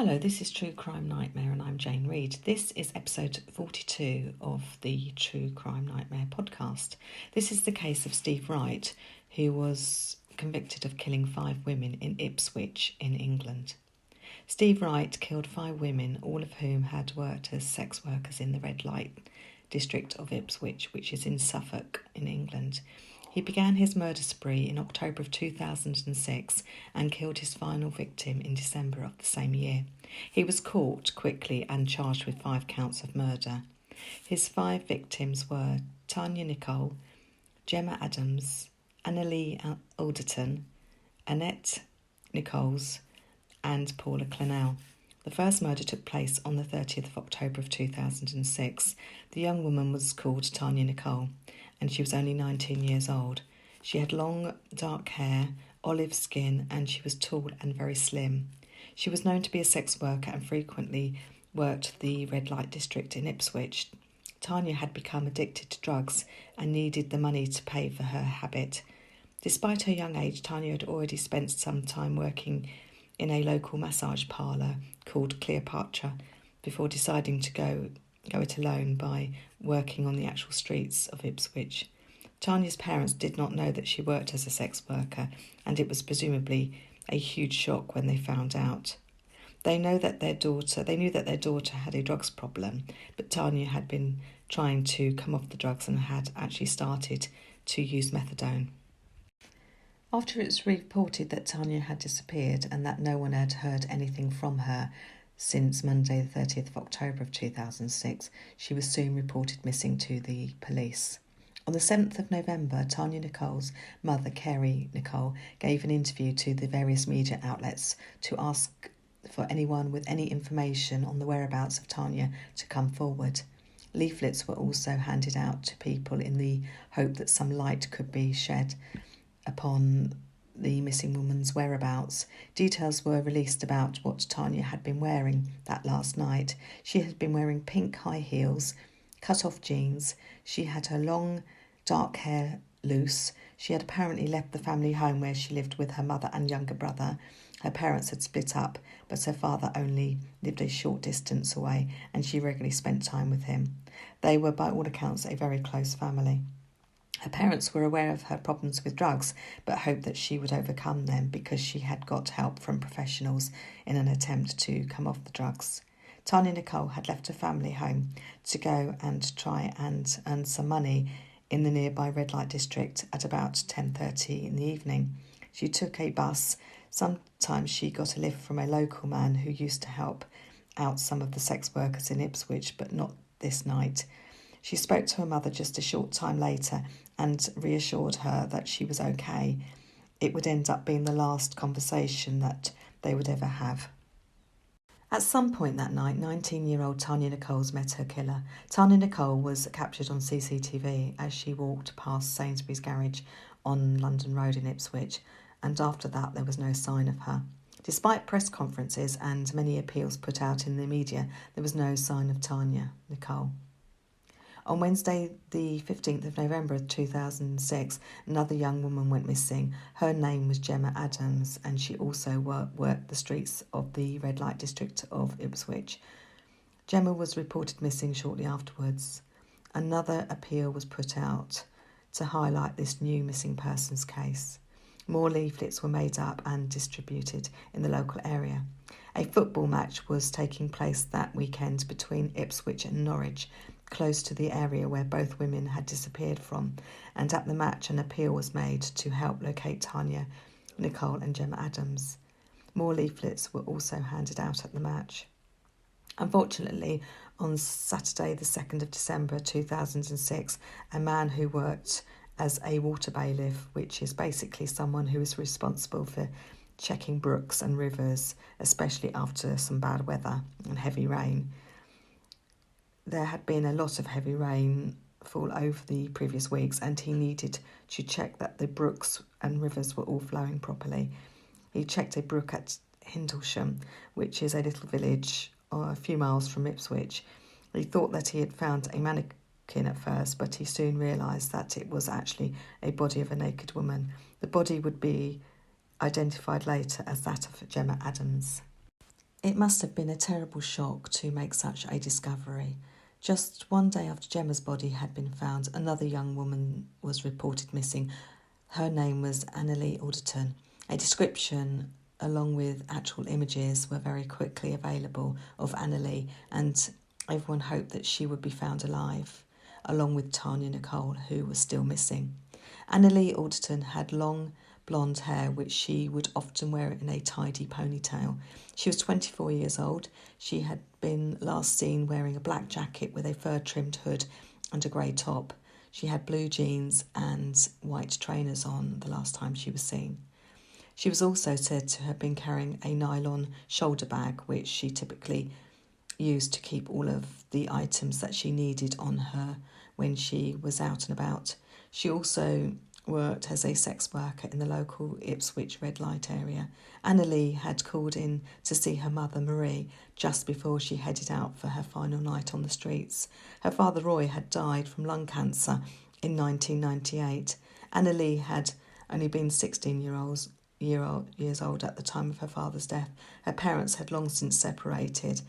Hello, this is True Crime Nightmare and I'm Jane Reid. This is episode 42 of the True Crime Nightmare podcast. This is the case of Steve Wright, who was convicted of killing 5 women in Ipswich in England. Steve Wright killed 5 women, all of whom had worked as sex workers in the red light district of Ipswich, which is in Suffolk in England. He began his murder spree in October of 2006 and killed his final victim in December of the same year. He was caught quickly and charged with 5 counts of murder. His 5 victims were Tanya Nicole, Gemma Adams, Lee Alderton, Annette Nichols and Paula Clenell. The first murder took place on the 30th of October of 2006. The young woman was called Tanya Nicole, and she was only 19 years old. She had long, dark hair, olive skin, and she was tall and very slim. She was known to be a sex worker and frequently worked the red light district in Ipswich. Tanya had become addicted to drugs and needed the money to pay for her habit. Despite her young age, Tanya had already spent some time working in a local massage parlour called Cleopatra before deciding to go it alone by working on the actual streets of Ipswich. Tanya's parents did not know that she worked as a sex worker, and it was presumably a huge shock when they found out. They knew that their daughter had a drugs problem, but Tanya had been trying to come off the drugs and had actually started to use methadone. After it was reported that Tanya had disappeared and that no one had heard anything from her since Monday the 30th of October of 2006, she was soon reported missing to the police. On the 7th of November, Tanya Nicole's mother, Kerry Nicole, gave an interview to the various media outlets to ask for anyone with any information on the whereabouts of Tanya to come forward. Leaflets were also handed out to people in the hope that some light could be shed upon the missing woman's whereabouts. Details were released about what Tanya had been wearing that last night. She had been wearing pink high heels, cut-off jeans. She had her long, dark hair loose. She had apparently left the family home where she lived with her mother and younger brother. Her parents had split up, but her father only lived a short distance away, and she regularly spent time with him. They were, by all accounts, a very close family. Her parents were aware of her problems with drugs, but hoped that she would overcome them because she had got help from professionals in an attempt to come off the drugs. Tanya Nicole had left her family home to go and try and earn some money in the nearby red light district at about 10:30 in the evening. She took a bus. Sometimes she got a lift from a local man who used to help out some of the sex workers in Ipswich, but not this night. She spoke to her mother just a short time later and reassured her that she was okay. It would end up being the last conversation that they would ever have. At some point that night, 19-year-old Tanya Nichols met her killer. Tanya Nicole was captured on CCTV as she walked past Sainsbury's garage on London Road in Ipswich, and after that there was no sign of her. Despite press conferences and many appeals put out in the media, there was no sign of Tanya Nicole. On Wednesday, the 15th of November of 2006, another young woman went missing. Her name was Gemma Adams, and she also worked the streets of the red light district of Ipswich. Gemma was reported missing shortly afterwards. Another appeal was put out to highlight this new missing persons case. More leaflets were made up and distributed in the local area. A football match was taking place that weekend between Ipswich and Norwich, close to the area where both women had disappeared from, and at the match an appeal was made to help locate Tanya Nicole and Gemma Adams. More leaflets were also handed out at the match. Unfortunately, on Saturday the 2nd of December 2006, a man who worked as a water bailiff, which is basically someone who is responsible for checking brooks and rivers, especially after some bad weather and heavy rain. There had been a lot of heavy rainfall over the previous weeks, and he needed to check that the brooks and rivers were all flowing properly. He checked a brook at Hindlesham, which is a little village a few miles from Ipswich. He thought that he had found a mannequin at first, but he soon realised that it was actually a body of a naked woman. The body would be identified later as that of Gemma Adams. It must have been a terrible shock to make such a discovery. Just one day after Gemma's body had been found, another young woman was reported missing. Her name was Lee Alderton. A description along with actual images were very quickly available of Lee, and everyone hoped that she would be found alive, along with Tanya Nicole, who was still missing. Lee Alderton had long blonde hair, which she would often wear in a tidy ponytail. She was 24 years old. She had been last seen wearing a black jacket with a fur-trimmed hood and a grey top. She had blue jeans and white trainers on the last time she was seen. She was also said to have been carrying a nylon shoulder bag, which she typically used to keep all of the items that she needed on her when she was out and about. She also worked as a sex worker in the local Ipswich red light area. Lee had called in to see her mother Marie just before she headed out for her final night on the streets. Her father Roy had died from lung cancer in 1998. Lee had only been 16 years old at the time of her father's death. Her parents had long since separated,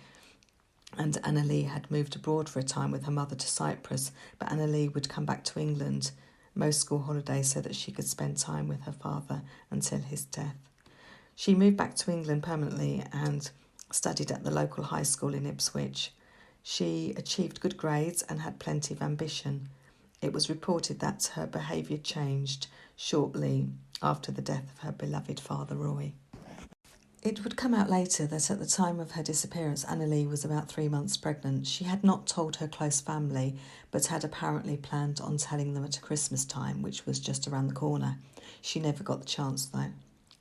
and Lee had moved abroad for a time with her mother to Cyprus, but Lee would come back to England most school holidays so that she could spend time with her father until his death. She moved back to England permanently and studied at the local high school in Ipswich. She achieved good grades and had plenty of ambition. It was reported that her behaviour changed shortly after the death of her beloved father Roy. It would come out later that at the time of her disappearance, Lee was about 3 months pregnant. She had not told her close family, but had apparently planned on telling them at Christmas time, which was just around the corner. She never got the chance, though.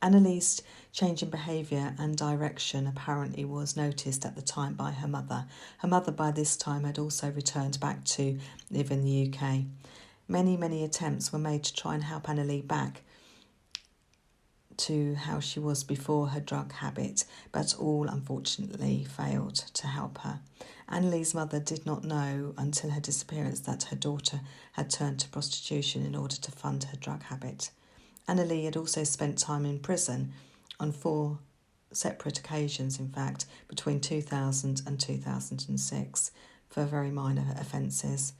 Lee's change in behaviour and direction apparently was noticed at the time by her mother. Her mother, by this time, had also returned back to live in the UK. Many attempts were made to try and help Lee back to how she was before her drug habit, but all unfortunately failed to help her. Lee's mother did not know until her disappearance that her daughter had turned to prostitution in order to fund her drug habit. Lee had also spent time in prison on 4 separate occasions, in fact, between 2000 and 2006 for very minor offences.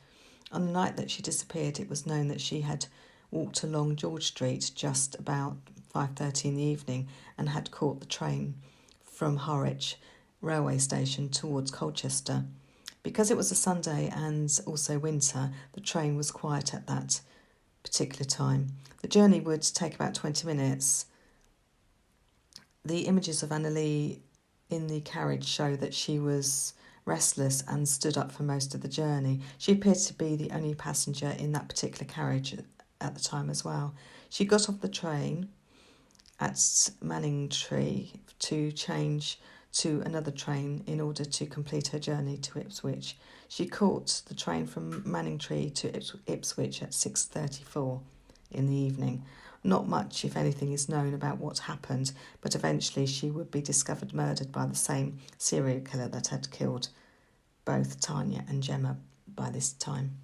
On the night that she disappeared, it was known that she had walked along George Street just about 5:30 in the evening and had caught the train from Harwich railway station towards Colchester. Because it was a Sunday and also winter, the train was quiet at that particular time. The journey would take about 20 minutes. The images of Lee in the carriage show that she was restless and stood up for most of the journey. She appeared to be the only passenger in that particular carriage at the time as well. She got off the train at Manningtree to change to another train in order to complete her journey to Ipswich. She caught the train from Manningtree to Ipswich at 6:34 in the evening. Not much, if anything, is known about what happened, but eventually she would be discovered murdered by the same serial killer that had killed both Tanya and Gemma by this time.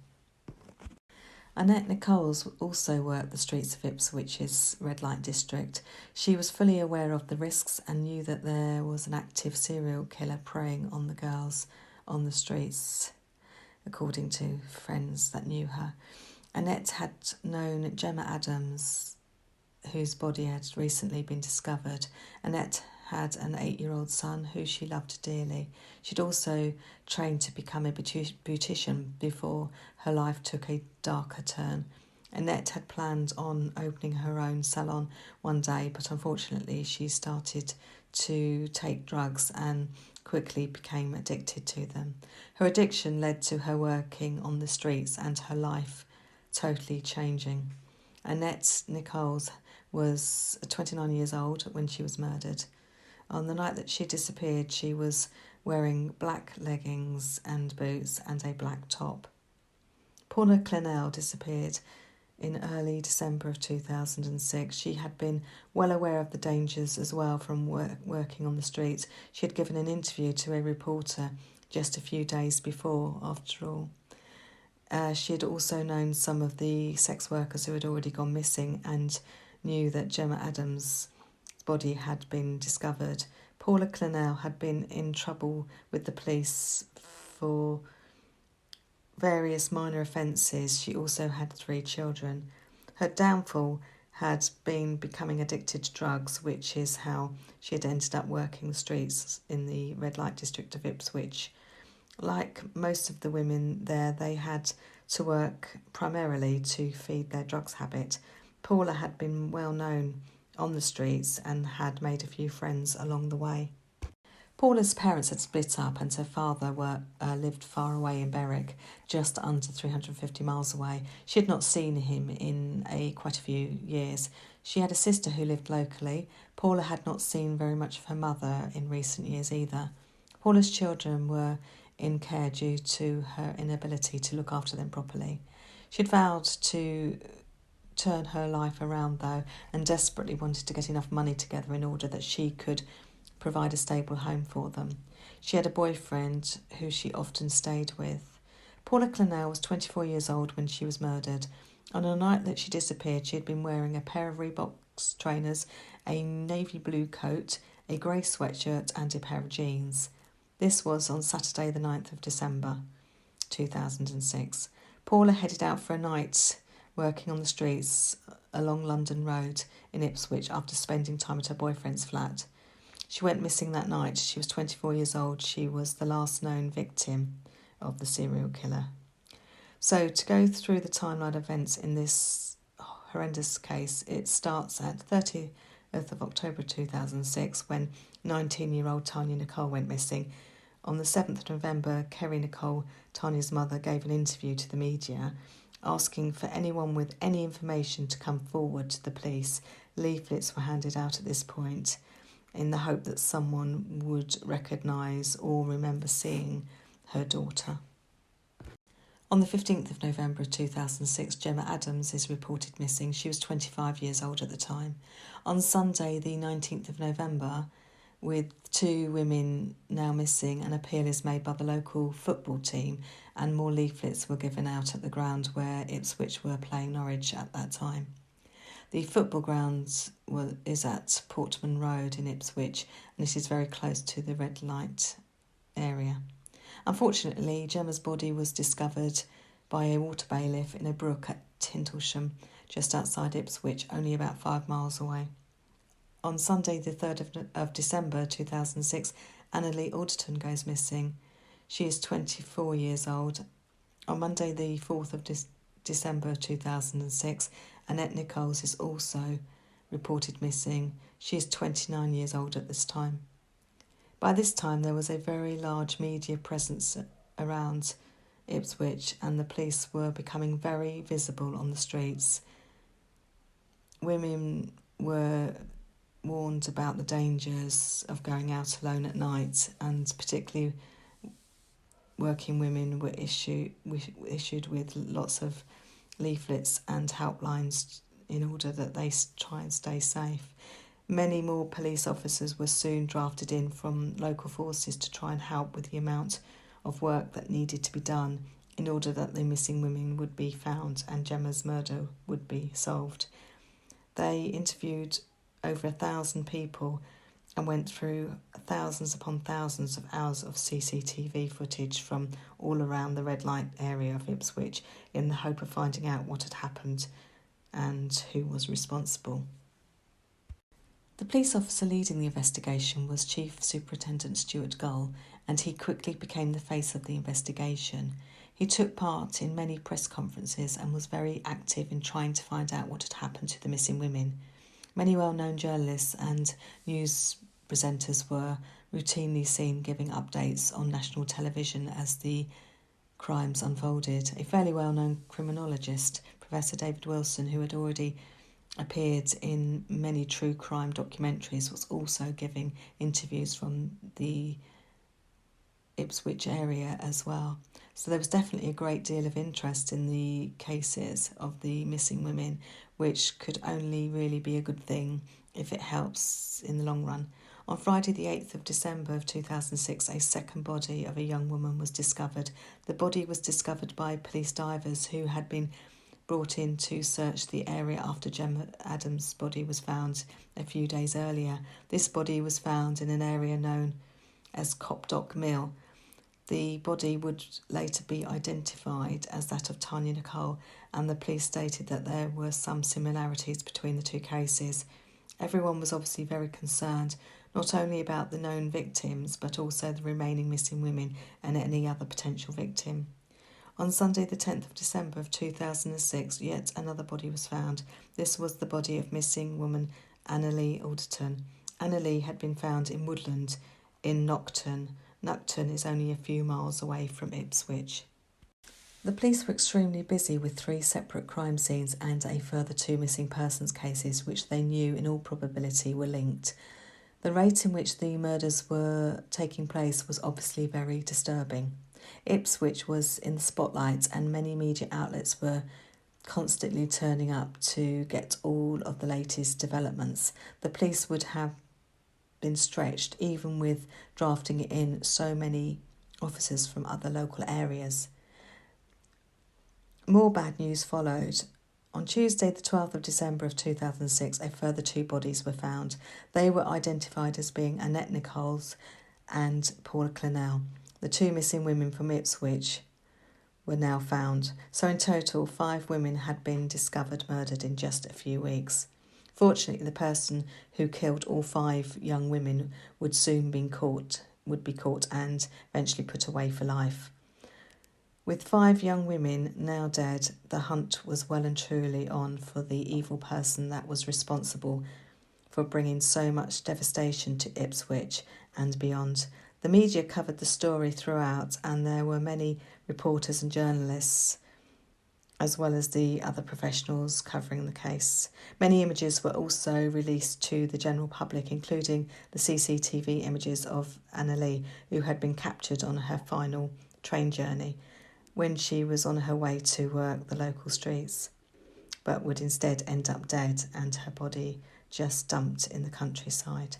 Annette Nichols also worked the streets of Ipswich's red light district. She was fully aware of the risks and knew that there was an active serial killer preying on the girls on the streets, according to friends that knew her. Annette had known Gemma Adams, whose body had recently been discovered. Annette had an 8-year-old son who she loved dearly. She'd also trained to become a beautician before her life took a darker turn. Annette had planned on opening her own salon one day, but unfortunately she started to take drugs and quickly became addicted to them. Her addiction led to her working on the streets and her life totally changing. Annette Nichols was 29 years old when she was murdered. On the night that she disappeared, she was wearing black leggings and boots and a black top. Paula Clenell disappeared in early December of 2006. She had been well aware of the dangers as well from working on the streets. She had given an interview to a reporter just a few days before, after all. She had also known some of the sex workers who had already gone missing and knew that Gemma Adams' body had been discovered. Paula Clenell had been in trouble with the police for various minor offences. She also had 3 children. Her downfall had been becoming addicted to drugs, which is how she had ended up working the streets in the red light district of Ipswich. Like most of the women there, they had to work primarily to feed their drugs habit. Paula had been well known on the streets and had made a few friends along the way. Paula's parents had split up and her father lived far away in Berwick, just under 350 miles away. She had not seen him in quite a few years. She had a sister who lived locally. Paula had not seen very much of her mother in recent years either. Paula's children were in care due to her inability to look after them properly. She had vowed to turn her life around, though, and desperately wanted to get enough money together in order that she could provide a stable home for them. She had a boyfriend who she often stayed with. Paula Clenell was 24 years old when she was murdered. On a night that she disappeared, she had been wearing a pair of Reebok trainers, a navy blue coat, a grey sweatshirt and a pair of jeans. This was on Saturday the 9th of December 2006. Paula headed out for a night working on the streets along London Road in Ipswich after spending time at her boyfriend's flat. She went missing that night. She was 24 years old. She was the last known victim of the serial killer. So to go through the timeline of events in this horrendous case, it starts at 30th of October 2006 when 19-year-old Tanya Nicole went missing. On the 7th of November, Kerry Nicole, Tanya's mother, gave an interview to the media asking for anyone with any information to come forward to the police. Leaflets were handed out at this point in the hope that someone would recognise or remember seeing her daughter. On the 15th of November 2006, Gemma Adams is reported missing. She was 25 years old at the time. On Sunday, the 19th of November, with 2 women now missing, an appeal is made by the local football team and more leaflets were given out at the ground where Ipswich were playing Norwich at that time. The football ground is at Portman Road in Ipswich and it is very close to the red light area. Unfortunately, Gemma's body was discovered by a water bailiff in a brook at Tintlesham, just outside Ipswich, only about 5 miles away. On Sunday the 3rd of December 2006, Lee Alderton goes missing. She is 24 years old. On Monday the 4th of December 2006, Annette Nichols is also reported missing. She is 29 years old at this time. By this time, there was a very large media presence around Ipswich and the police were becoming very visible on the streets. Women were warned about the dangers of going out alone at night, and particularly working women were issued with lots of leaflets and helplines in order that they try and stay safe. Many more police officers were soon drafted in from local forces to try and help with the amount of work that needed to be done in order that the missing women would be found and Gemma's murder would be solved. They interviewed over 1,000 people and went through thousands upon thousands of hours of CCTV footage from all around the red light area of Ipswich in the hope of finding out what had happened and who was responsible. The police officer leading the investigation was Chief Superintendent Stuart Gull, and he quickly became the face of the investigation. He took part in many press conferences and was very active in trying to find out what had happened to the missing women. Many well-known journalists and news presenters were routinely seen giving updates on national television as the crimes unfolded. A fairly well-known criminologist, Professor David Wilson, who had already appeared in many true crime documentaries, was also giving interviews from the Ipswich area as well. So there was definitely a great deal of interest in the cases of the missing women, which could only really be a good thing if it helps in the long run. On Friday the 8th of December of 2006, a second body of a young woman was discovered. The body was discovered by police divers who had been brought in to search the area after Gemma Adams' body was found a few days earlier. This body was found in an area known as Copdock Mill. The body would later be identified as that of Tanya Nicole, and the police stated that there were some similarities between the two cases. Everyone was obviously very concerned, not only about the known victims, but also the remaining missing women and any other potential victim. On Sunday the 10th of December of 2006, yet another body was found. This was the body of missing woman Lee Alderton. Lee had been found in woodland in Nocton. Nocton is only a few miles away from Ipswich. The police were extremely busy with 3 separate crime scenes and a further 2 missing persons cases which they knew in all probability were linked. The rate in which the murders were taking place was obviously very disturbing. Ipswich was in the spotlight and many media outlets were constantly turning up to get all of the latest developments. The police would have been stretched even with drafting in so many officers from other local areas. More bad news followed. On Tuesday the 12th of December of 2006, a further 2 bodies were found. They were identified as being Annette Nichols and Paula Clenell. The 2 missing women from Ipswich were now found. So in total, 5 women had been discovered murdered in just a few weeks. Fortunately, the person who killed all 5 young women would be caught and eventually put away for life. With 5 young women now dead, the hunt was well and truly on for the evil person that was responsible for bringing so much devastation to Ipswich and beyond. The media covered the story throughout, and there were many reporters and journalists, as well as the other professionals covering the case. Many images were also released to the general public, including the CCTV images of Lee, who had been captured on her final train journey when she was on her way to work the local streets, but would instead end up dead and her body just dumped in the countryside.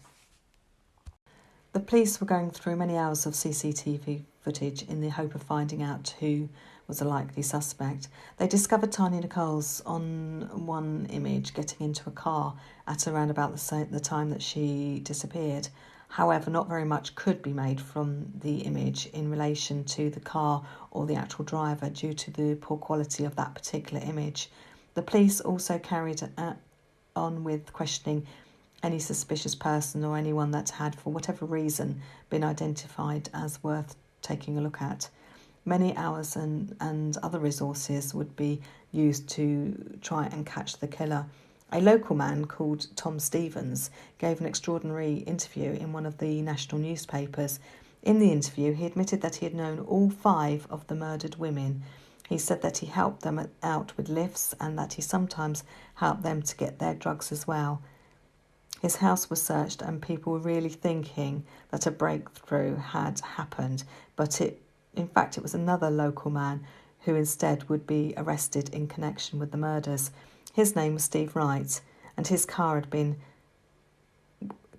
The police were going through many hours of CCTV footage in the hope of finding out who was a likely suspect. They discovered Tanya Nichols on one image getting into a car at around about the time that she disappeared. However, not very much could be made from the image in relation to the car or the actual driver due to the poor quality of that particular image. The police also carried on with questioning any suspicious person or anyone that had, for whatever reason, been identified as worth taking a look at. Many hours and other resources would be used to try and catch the killer. A local man called Tom Stevens gave an extraordinary interview in one of the national newspapers. In the interview, he admitted that he had known all 5 of the murdered women. He said that he helped them out with lifts and that he sometimes helped them to get their drugs as well. His house was searched and people were really thinking that a breakthrough had happened, but in fact it was another local man who instead would be arrested in connection with the murders. His name was Steve Wright, and his car had been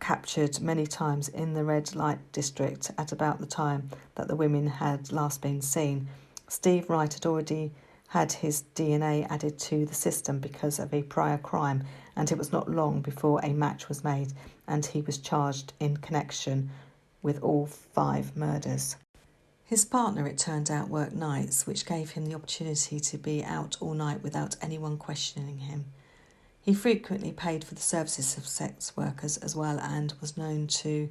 captured many times in the red light district at about the time that the women had last been seen. Steve Wright had already had his DNA added to the system because of a prior crime, and it was not long before a match was made and he was charged in connection with all 5 murders. His partner, it turned out, worked nights, which gave him the opportunity to be out all night without anyone questioning him. He frequently paid for the services of sex workers as well and was known to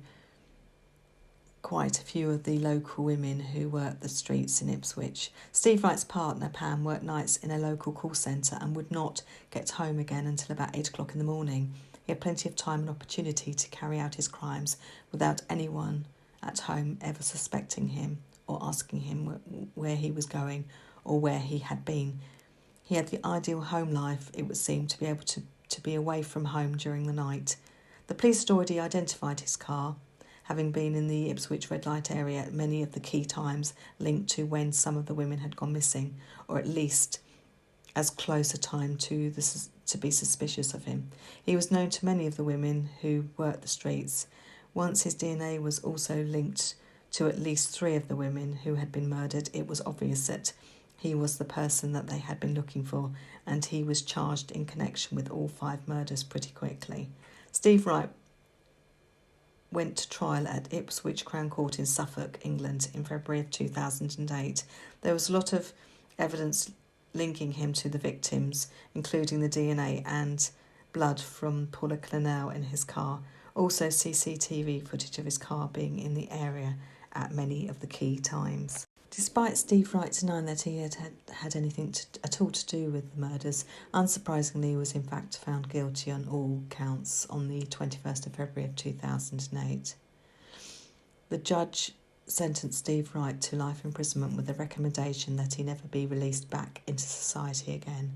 quite a few of the local women who worked the streets in Ipswich. Steve Wright's partner, Pam, worked nights in a local call centre and would not get home again until about 8 o'clock in the morning. He had plenty of time and opportunity to carry out his crimes without anyone at home ever suspecting him or asking him where he was going or where he had been. He had the ideal home life, it would seem, to be able to be away from home during the night. The police had already identified his car, having been in the Ipswich red light area at many of the key times linked to when some of the women had gone missing, or at least as close a time to be suspicious of him. He was known to many of the women who worked the streets. Once his DNA was also linked to at least 3 of the women who had been murdered, it was obvious that he was the person that they had been looking for, and he was charged in connection with all 5 murders pretty quickly. Steve Wright went to trial at Ipswich Crown Court in Suffolk, England, in February of 2008. There was a lot of evidence linking him to the victims, including the DNA and blood from Paula Clenell in his car. Also CCTV footage of his car being in the area at many of the key times. Despite Steve Wright denying that he had anything at all to do with the murders, unsurprisingly he was in fact found guilty on all counts on the 21st of February of 2008. The judge sentenced Steve Wright to life imprisonment with a recommendation that he never be released back into society again.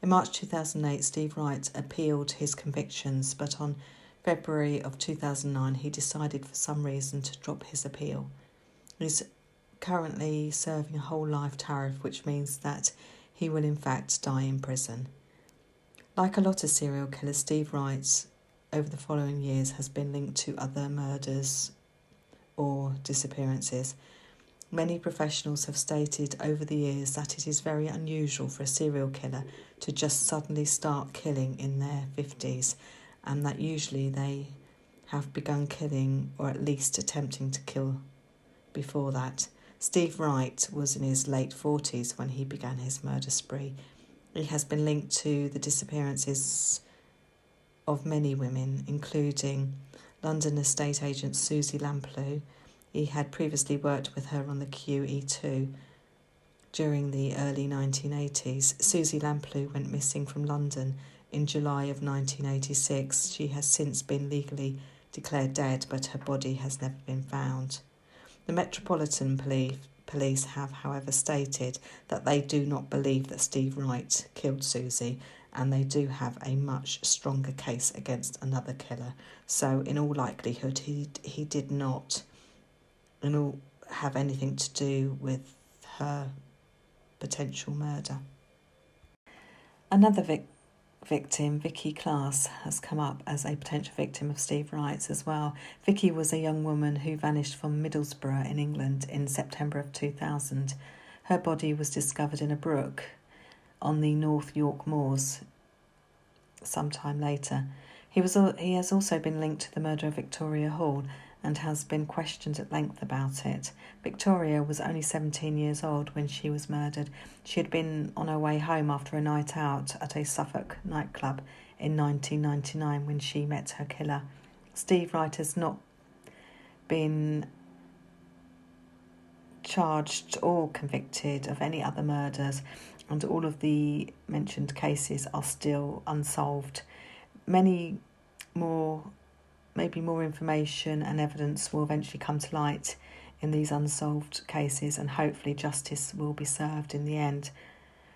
In March 2008, Steve Wright appealed his convictions, but on February of 2009 he decided for some reason to drop his appeal. He's currently serving a whole life tariff, which means that he will in fact die in prison. Like a lot of serial killers, Steve Wright over the following years has been linked to other murders or disappearances. Many professionals have stated over the years that it is very unusual for a serial killer to just suddenly start killing in their 50s, and that usually they have begun killing or at least attempting to kill before that. Steve Wright was in his late 40s when he began his murder spree. He has been linked to the disappearances of many women, including London estate agent Susie Lamplugh. He had previously worked with her on the QE2 during the early 1980s. Susie Lamplugh went missing from London in July of 1986. She has since been legally declared dead, but her body has never been found. The Metropolitan Police have, however, stated that they do not believe that Steve Wright killed Susie, and they do have a much stronger case against another killer. So, in all likelihood, he did not have anything to do with her potential murder. Another victim, Vicky Class, has come up as a potential victim of Steve Wright's as well. Vicky was a young woman who vanished from Middlesbrough in England in September of 2000. Her body was discovered in a brook on the North York Moors sometime later. He has also been linked to the murder of Victoria Hall and has been questioned at length about it. Victoria was only 17 years old when she was murdered. She had been on her way home after a night out at a Suffolk nightclub in 1999 when she met her killer. Steve Wright has not been charged or convicted of any other murders, and all of the mentioned cases are still unsolved. Maybe more information and evidence will eventually come to light in these unsolved cases, and hopefully justice will be served in the end.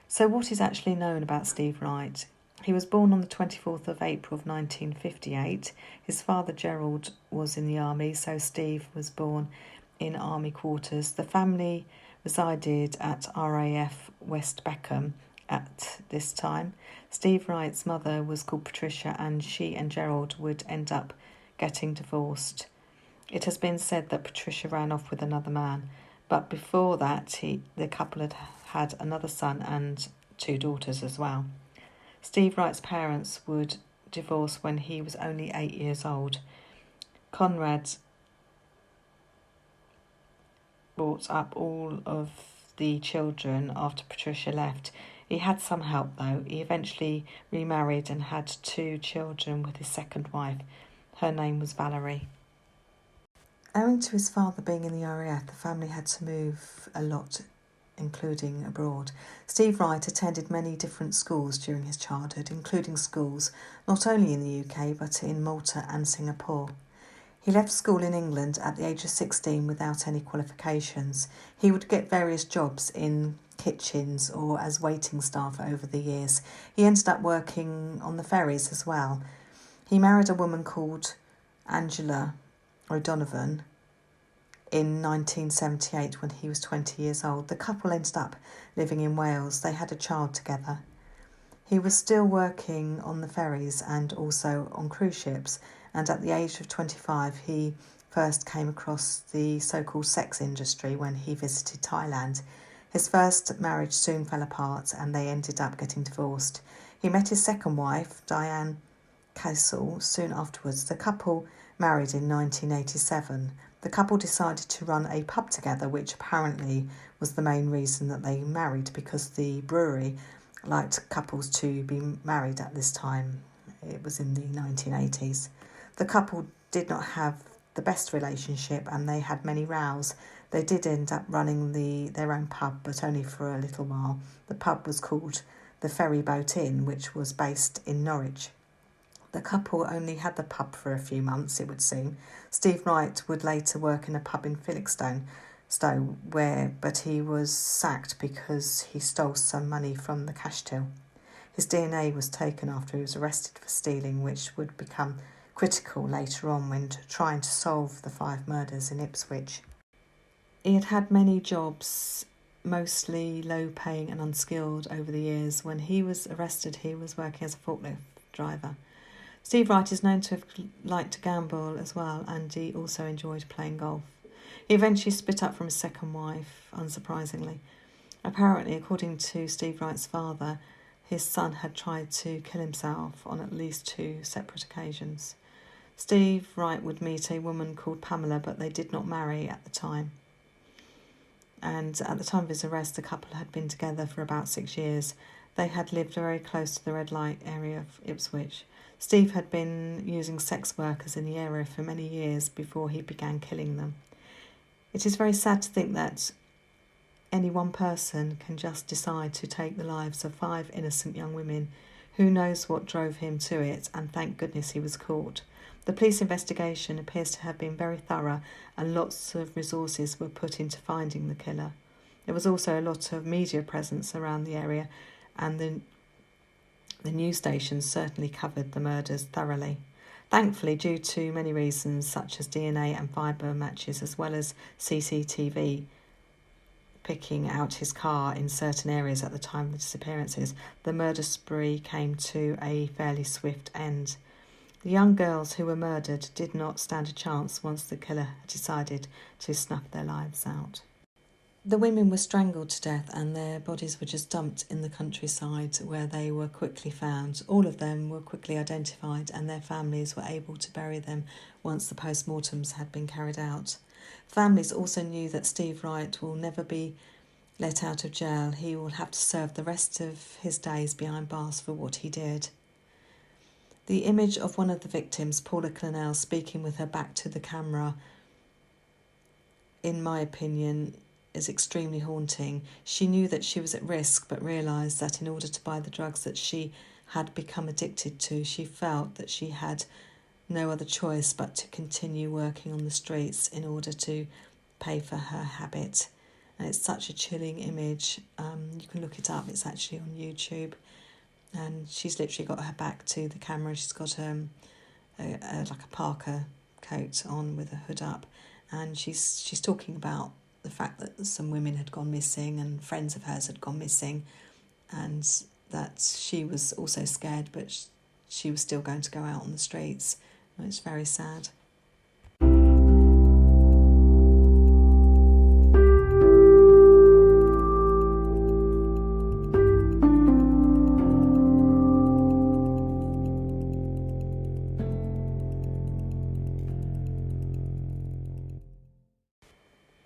So what is actually known about Steve Wright? He was born on the 24th of April of 1958. His father Gerald was in the army, so Steve was born in army quarters. The family resided at RAF West Beckham at this time. Steve Wright's mother was called Patricia, and she and Gerald would end up getting divorced. It has been said that Patricia ran off with another man, but before that the couple had had another son and 2 daughters as well. Steve Wright's parents would divorce when he was only 8 years old. Conrad brought up all of the children after Patricia left. He had some help though. He eventually remarried and had 2 children with his second wife. Her name was Valerie. Owing to his father being in the RAF, the family had to move a lot, including abroad. Steve Wright attended many different schools during his childhood, including schools not only in the UK but in Malta and Singapore. He left school in England at the age of 16 without any qualifications. He would get various jobs in kitchens or as waiting staff over the years. He ended up working on the ferries as well. He married a woman called Angela O'Donovan in 1978 when he was 20 years old. The couple ended up living in Wales. They had a child together. He was still working on the ferries and also on cruise ships, and at the age of 25 he first came across the so-called sex industry when he visited Thailand. His first marriage soon fell apart and they ended up getting divorced. He met his second wife, Diane Castle, soon afterwards. The couple married in 1987. The couple decided to run a pub together, which apparently was the main reason that they married, because the brewery liked couples to be married at this time. It was in the 1980s. The couple did not have the best relationship and they had many rows. They did end up running their own pub, but only for a little while. The pub was called the Ferry Boat Inn, which was based in Norwich. The couple only had the pub for a few months, it would seem. Steve Wright would later work in a pub in Felixstowe, but he was sacked because he stole some money from the cash till. His DNA was taken after he was arrested for stealing, which would become critical later on when trying to solve the 5 murders in Ipswich. He had had many jobs, mostly low-paying and unskilled over the years. When he was arrested, he was working as a forklift driver. Steve Wright is known to have liked to gamble as well, and he also enjoyed playing golf. He eventually split up from his second wife, unsurprisingly. Apparently, according to Steve Wright's father, his son had tried to kill himself on at least 2 separate occasions. Steve Wright would meet a woman called Pamela, but they did not marry at the time. And at the time of his arrest, the couple had been together for about 6 years. They had lived very close to the red light area of Ipswich. Steve had been using sex workers in the area for many years before he began killing them. It is very sad to think that any one person can just decide to take the lives of 5 innocent young women. Who knows what drove him to it, and thank goodness he was caught. The police investigation appears to have been very thorough and lots of resources were put into finding the killer. There was also a lot of media presence around the area, and the news stations certainly covered the murders thoroughly. Thankfully, due to many reasons such as DNA and fibre matches, as well as CCTV picking out his car in certain areas at the time of the disappearances, the murder spree came to a fairly swift end. The young girls who were murdered did not stand a chance once the killer had decided to snuff their lives out. The women were strangled to death and their bodies were just dumped in the countryside, where they were quickly found. All of them were quickly identified and their families were able to bury them once the post-mortems had been carried out. Families also knew that Steve Wright will never be let out of jail. He will have to serve the rest of his days behind bars for what he did. The image of one of the victims, Paula Clenell, speaking with her back to the camera, in my opinion, is extremely haunting. She knew that she was at risk, but realised that in order to buy the drugs that she had become addicted to, she felt that she had no other choice but to continue working on the streets in order to pay for her habit. And it's such a chilling image. You can look it up. It's actually on YouTube. And she's literally got her back to the camera. She's got like a parka coat on with a hood up, and she's talking about the fact that some women had gone missing and friends of hers had gone missing, and that she was also scared, but she was still going to go out on the streets. It's very sad.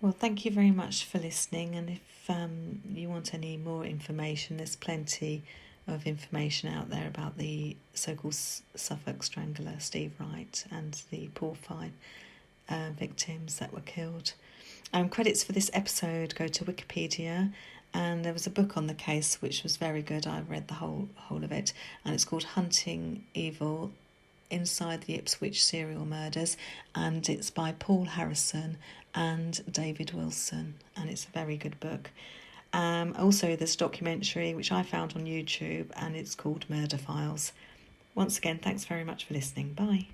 Well, thank you very much for listening, and if you want any more information, there's plenty of information out there about the so-called Suffolk Strangler, Steve Wright, and the poor 5 victims that were killed. Credits for this episode go to Wikipedia, and there was a book on the case which was very good. I read the whole of it, and it's called Hunting Evil Inside the Ipswich Serial Murders, and it's by Paul Harrison and David Wilson, and it's a very good book. Also, there's a documentary which I found on YouTube, and it's called Murder Files. Once again, thanks very much for listening. Bye.